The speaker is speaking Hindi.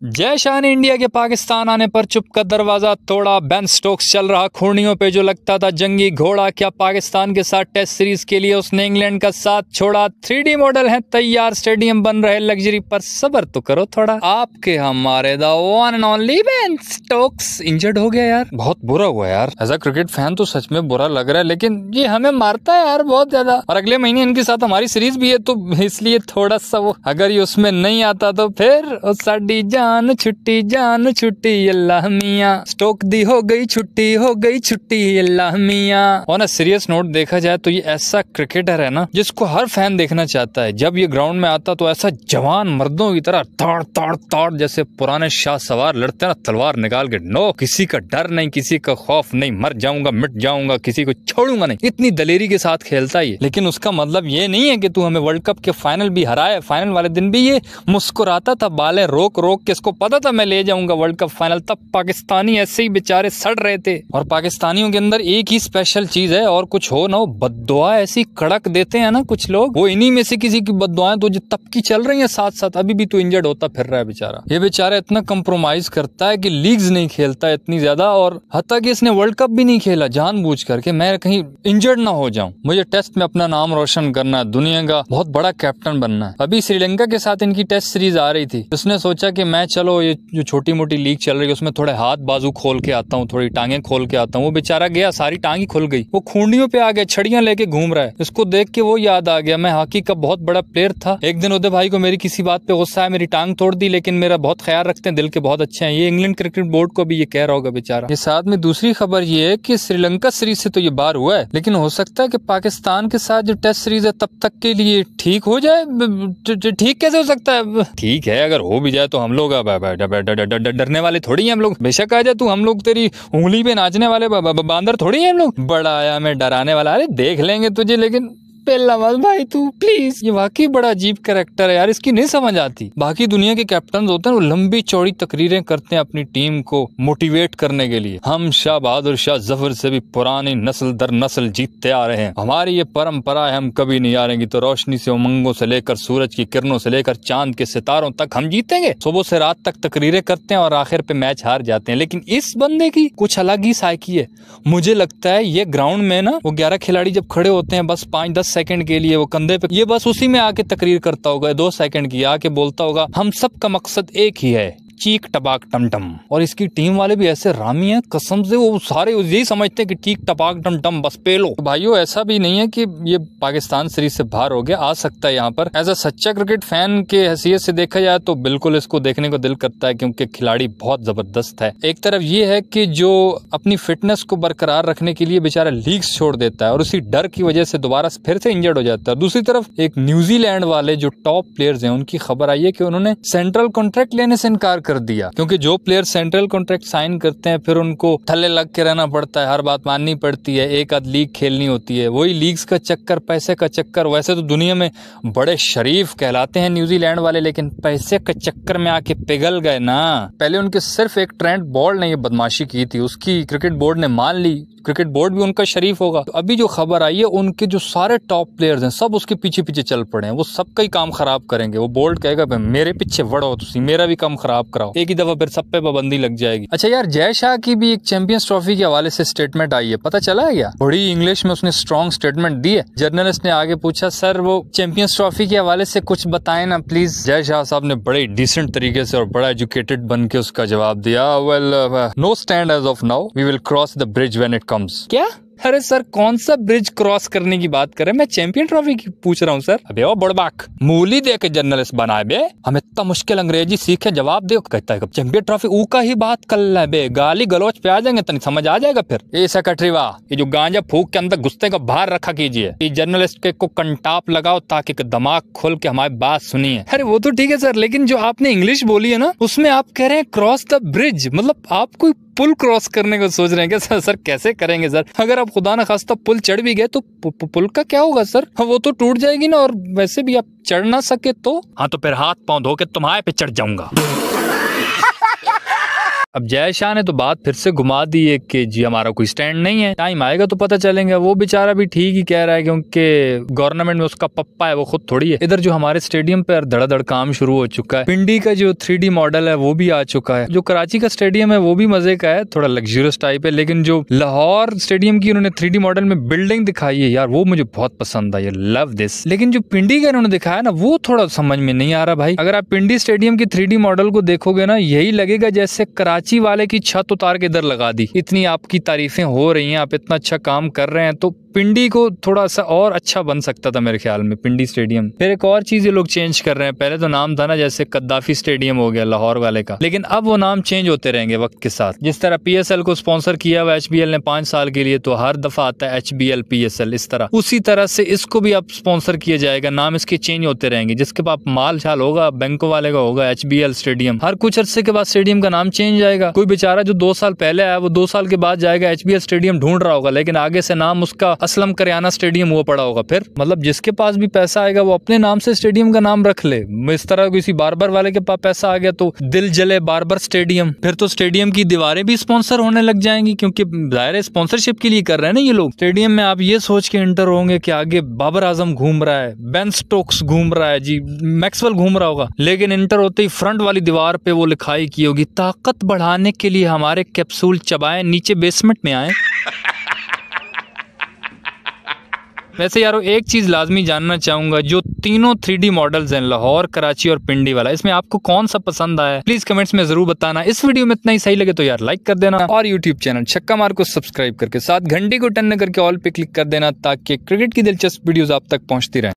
जय शाह ने इंडिया के पाकिस्तान आने पर चुप का दरवाजा तोड़ा। बेन स्टोक्स चल रहा खूनियों पे जो लगता था जंगी घोड़ा। क्या पाकिस्तान के साथ टेस्ट सीरीज के लिए उसने इंग्लैंड का साथ छोड़ा। 3D मॉडल है तैयार, स्टेडियम बन रहे लग्जरी, पर सबर तो करो थोड़ा। आपके हमारे the one and only Ben Stokes injured हो गया यार। बहुत बुरा हुआ यार। एज अ क्रिकेट फैन तो सच में बुरा लग रहा है, लेकिन ये हमें मारता है यार बहुत ज्यादा। और अगले महीने इनके साथ हमारी सीरीज भी है, तो इसलिए थोड़ा सा वो, अगर ये उसमें नहीं आता तो फिर साडी जान छुट्टी अल्लाह मियां। स्टोक दी हो गई छुट्टी अल्लाह मियां। और ना सीरियस नोट देखा जाए तो ये ऐसा क्रिकेटर है ना जिसको हर फैन देखना चाहता है। जब ये ग्राउंड में आता तो ऐसा जवान मर्दों की तरह ताड़ ताड़ ताड़ जैसे पुराने शाह सवार लड़ते ना, तलवार निकाल के। नो किसी का डर नहीं, किसी का खौफ नहीं, मर जाऊंगा मिट जाऊंगा, किसी को छोड़ूंगा नहीं, इतनी दलेरी के साथ खेलता है। लेकिन उसका मतलब ये नहीं है कि तू हमें वर्ल्ड कप के फाइनल भी हराए। फाइनल वाले दिन भी ये मुस्कुराता था, बालें रोक रोक के। इसको पता था मैं ले जाऊंगा वर्ल्ड कप फाइनल। तब पाकिस्तानी ऐसे ही बेचारे सड़ रहे थे। और पाकिस्तानियों के अंदर एक ही स्पेशल चीज है, और कुछ हो ना हो, बद्दुआ ऐसी कड़क देते हैं ना कुछ लोग। वो इन्हीं में से किसी की बद्दुआएं तो जो तब की चल रही है साथ साथ। अभी भी तो इंजर्ड होता फिर रहा है बेचारा। ये बेचारा इतना कंप्रोमाइज करता है कि लीग्स नहीं खेलता इतनी ज्यादा, और हत्ता कि इसने वर्ल्ड कप भी नहीं खेला जानबूझ करके। मैं कहीं इंजर्ड ना हो जाऊं, मुझे टेस्ट में अपना नाम रोशन करना है, दुनिया का बहुत बड़ा कैप्टन बनना है। अभी श्रीलंका के साथ इनकी टेस्ट सीरीज आ रही थी, उसने सोचा कि मैं चलो ये जो छोटी मोटी लीग चल रही है उसमें थोड़े हाथ बाजू खोल के आता हूँ, थोड़ी टांगे खोल के आता हूँ। वो बेचारा गया, सारी टांग ही खुल गई। वो खूंडियों पे आ गया, छड़ियां लेके घूम रहा है। इसको देख के वो याद आ गया, मैं हॉकी का बहुत बड़ा प्लेयर था। एक दिन उदय भाई को मेरी किसी बात पे गुस्सा है, मेरी टांग तोड़ दी, लेकिन मेरा बहुत ख्याल रखते हैं, दिल के बहुत अच्छे हैं। ये इंग्लैंड क्रिकेट बोर्ड को भी ये कह रहा होगा बेचारा। ये साथ में दूसरी खबर ये है कि श्रीलंका सीरीज से तो ये बाहर हुआ है, लेकिन हो सकता है कि पाकिस्तान के साथ जो टेस्ट सीरीज है तब तक के लिए ठीक हो जाए। ठीक कैसे हो सकता है? ठीक है, अगर हो भी जाए तो हम लोग डरने वाले थोड़ी हैं हम लोग। बेशक आ जा तू, हम लोग तेरी उंगली पे नाचने वाले बांदर थोड़ी हैं हम लोग। बड़ा आया मैं डराने वाला, अरे देख लेंगे तुझे, लेकिन पेल्ला मत भाई तू प्लीज। ये वाकई बड़ा अजीब कैरेक्टर है यार, इसकी नहीं समझ आती। बाकी दुनिया के कैप्टन होते हैं वो लंबी चौड़ी तकरीरें करते हैं अपनी टीम को मोटिवेट करने के लिए। हम शाह बहादुर शाह जफर से भी पुरानी नस्ल दर नस्ल जीतते आ रहे हैं, हमारी ये परंपरा है, हम कभी नहीं हारेंगे। तो रोशनी से उमंगों से लेकर सूरज की किरणों से लेकर चांद के सितारों तक हम जीतेंगे। सुबह से रात तक तकरीरें करते हैं और आखिर पे मैच हार जाते हैं। लेकिन इस बंदे की कुछ अलग ही साइकी है। मुझे लगता है ये ग्राउंड में ना वो 11 खिलाड़ी जब खड़े होते हैं बस 5-10 सेकंड के लिए, वो कंधे पे, ये बस उसी में आके तकरीर करता होगा 2 सेकंड की, आके बोलता होगा हम सब का मकसद एक ही है, चीक टपाक टमटम। और इसकी टीम वाले भी ऐसे रामी हैं कसम से, वो सारे यही समझते हैं कि ठीक टपाक टमटम बस पे लो। तो भाइयों ऐसा भी नहीं है कि ये पाकिस्तान सीरीज से बाहर हो गया, आ सकता है यहाँ पर। एज अ सच्चा क्रिकेट फैन के हैसियत से देखा जाए तो बिल्कुल इसको देखने को दिल करता है, क्योंकि खिलाड़ी बहुत जबरदस्त है। एक तरफ ये है कि जो अपनी फिटनेस को बरकरार रखने के लिए बेचारा लीग्स छोड़ देता है और उसी डर की वजह से दोबारा फिर से इंजर्ड हो जाता है। दूसरी तरफ एक न्यूजीलैंड वाले जो टॉप प्लेयर्स हैं उनकी खबर आई है कि उन्होंने सेंट्रल कॉन्ट्रैक्ट लेने से इनकार कर दिया, क्योंकि जो प्लेयर सेंट्रल कॉन्ट्रैक्ट साइन करते हैं फिर उनको थल्ले लग के रहना पड़ता है, हर बात माननी पड़ती है, एक आध लीग खेलनी होती है, वही लीग्स का चक्कर, पैसे का चक्कर। वैसे तो दुनिया में बड़े शरीफ कहलाते हैं न्यूजीलैंड वाले, लेकिन पैसे के चक्कर में आके पिघल गए ना। पहले उनके सिर्फ एक ट्रेंट बॉल्ट ने ये बदमाशी की थी, उसकी क्रिकेट बोर्ड ने मान ली, क्रिकेट बोर्ड भी उनका शरीफ होगा। तो अभी जो खबर आई है उनके जो सारे टॉप प्लेयर्स हैं सब उसके पीछे पीछे चल पड़े हैं, वो सबका ही काम खराब करेंगे। वो बोल्ट कहेगा मेरे पीछे बढ़ो तुसी, मेरा भी काम खराब कराओ, एक ही दफा फिर सब पे पाबंदी लग जाएगी। अच्छा यार, जय शाह की भी एक चैंपियंस ट्रॉफी के हवाले से स्टेटमेंट आई है, पता चला है क्या? बड़ी इंग्लिश में उसने स्ट्रॉन्ग स्टेटमेंट दी है। जर्नलिस्ट ने आगे पूछा, सर वो चैंपियंस ट्रॉफी के हवाले से कुछ बताएं ना प्लीज। जय शाह साहब ने बड़े डिसेंट तरीके से और बड़ा एजुकेटेड बन के उसका जवाब दिया, well no stand as of now, we will cross the bridge when it comes. क्या? अरे सर कौन सा ब्रिज क्रॉस करने की बात कर रहे हैं? मैं चैंपियन ट्रॉफी की पूछ रहा हूँ सर। अबे ओ बड़बाक, मूली दे के जर्नलिस्ट बनाए बे, हमें इतना मुश्किल अंग्रेजी सीखे जवाब दे। कहता है चैंपियन ट्रॉफी ऊ का ही बात कर ले बे, गाली गलौच पे आ जाएंगे तनी समझ आ जाएगा फिर। ए सेक्रेटरी वाह, ये जो गांजा फूक के अंदर घुसते का बाहर रखा कीजिए, ये जर्नलिस्ट के को कंटाप लगाओ ताकि दिमाग खोल के हमारी बात सुनिए। अरे वो तो ठीक है सर, लेकिन जो आपने इंग्लिश बोली है ना उसमें आप कह रहे हैं क्रॉस द ब्रिज, मतलब आप कोई पुल क्रॉस करने को सोच रहे हैं क्या? सर कैसे करेंगे सर? अगर आप खुदा न खास्ता पुल चढ़ भी गए तो पुल का क्या होगा सर? वो तो टूट जाएगी ना, और वैसे भी आप चढ़ ना सके तो? हाँ तो फिर हाथ पांव धो के तुम्हारे पे चढ़ जाऊंगा। अब जय शाह ने तो बात फिर से घुमा दी है कि जी हमारा कोई स्टैंड नहीं है, टाइम आएगा तो पता चलेगा। वो बेचारा भी ठीक ही कह रहा है क्योंकि गवर्नमेंट में उसका पप्पा है, वो खुद थोड़ी है। इधर जो हमारे स्टेडियम पे धड़ाधड़ काम शुरू हो चुका है। पिंडी का जो 3D मॉडल है वो भी आ चुका है। जो कराची का स्टेडियम है वो भी मजे का है, थोड़ा लग्जरियस टाइप है, लेकिन जो लाहौर स्टेडियम की उन्होंने 3D मॉडल में बिल्डिंग दिखाई है यार, वो मुझे बहुत पसंद आई, लव दिस। लेकिन जो पिंडी का इन्होंने दिखाया ना, वो थोड़ा समझ में नहीं आ रहा भाई। अगर आप पिंडी स्टेडियम की 3D मॉडल को देखोगे ना, यही लगेगा जैसे कराची वाले की छत उतार के इधर लगा दी। इतनी आपकी तारीफें हो रही हैं, आप इतना अच्छा काम कर रहे हैं, तो पिंडी को थोड़ा सा और अच्छा बन सकता था मेरे ख्याल में, पिंडी स्टेडियम। फिर एक और चीज ये लोग चेंज कर रहे हैं, पहले तो नाम था ना जैसे कद्दाफी स्टेडियम हो गया लाहौर वाले का, लेकिन अब वो नाम चेंज होते रहेंगे वक्त के साथ। जिस तरह PSL को स्पॉन्सर किया हुआ HBL ने 5 साल के लिए, तो हर दफा आता है HBL PSL, इस तरह उसी तरह से इसको भी अब स्पॉन्सर किया जाएगा, नाम इसके चेंज होते रहेंगे। जिसके पास माल छाल होगा, बैंकों वाले का होगा HBL स्टेडियम, हर कुछ अरसे के बाद स्टेडियम का नाम चेंज आएगा। कोई बेचारा जो 2 साल पहले आया, वो 2 साल के बाद जाएगा HBL स्टेडियम ढूंढ रहा होगा, लेकिन आगे से नाम उसका असलम करियाना स्टेडियम वो पड़ा होगा। फिर मतलब जिसके पास भी पैसा आएगा वो अपने नाम से स्टेडियम का नाम रख ले। इस तरह किसी बार्बर वाले के पास पैसा आ गया तो दिल जले बार्बर स्टेडियम, फिर तो स्टेडियम की दीवारें भी स्पॉन्सर होने लग जाएंगी, क्योंकि जाहिर है स्पॉन्सरशिप के लिए कर रहे हैं ना ये लोग। स्टेडियम में आप ये सोच के एंटर होंगे कि आगे बाबर आजम घूम रहा है, बेन स्टोक्स घूम रहा है, जी मैक्सवेल घूम रहा होगा, लेकिन एंटर होते ही फ्रंट वाली दीवार पे वो लिखाई की होगी, ताकत बढ़ाने के लिए हमारे कैप्सूल चबाएं, नीचे बेसमेंट में आए। वैसे यारो एक चीज लाजमी जानना चाहूंगा, जो तीनों 3D मॉडल्स हैं, लाहौर, कराची और पिंडी वाला, इसमें आपको कौन सा पसंद आया? प्लीज कमेंट्स में जरूर बताना। इस वीडियो में इतना ही, सही लगे तो यार लाइक कर देना, और यूट्यूब चैनल छक्का मार को सब्सक्राइब करके साथ घंटी को टन करके ऑल पे क्लिक कर देना, ताकि क्रिकेट की दिलचस्प वीडियोस आप तक पहुंचती रहे।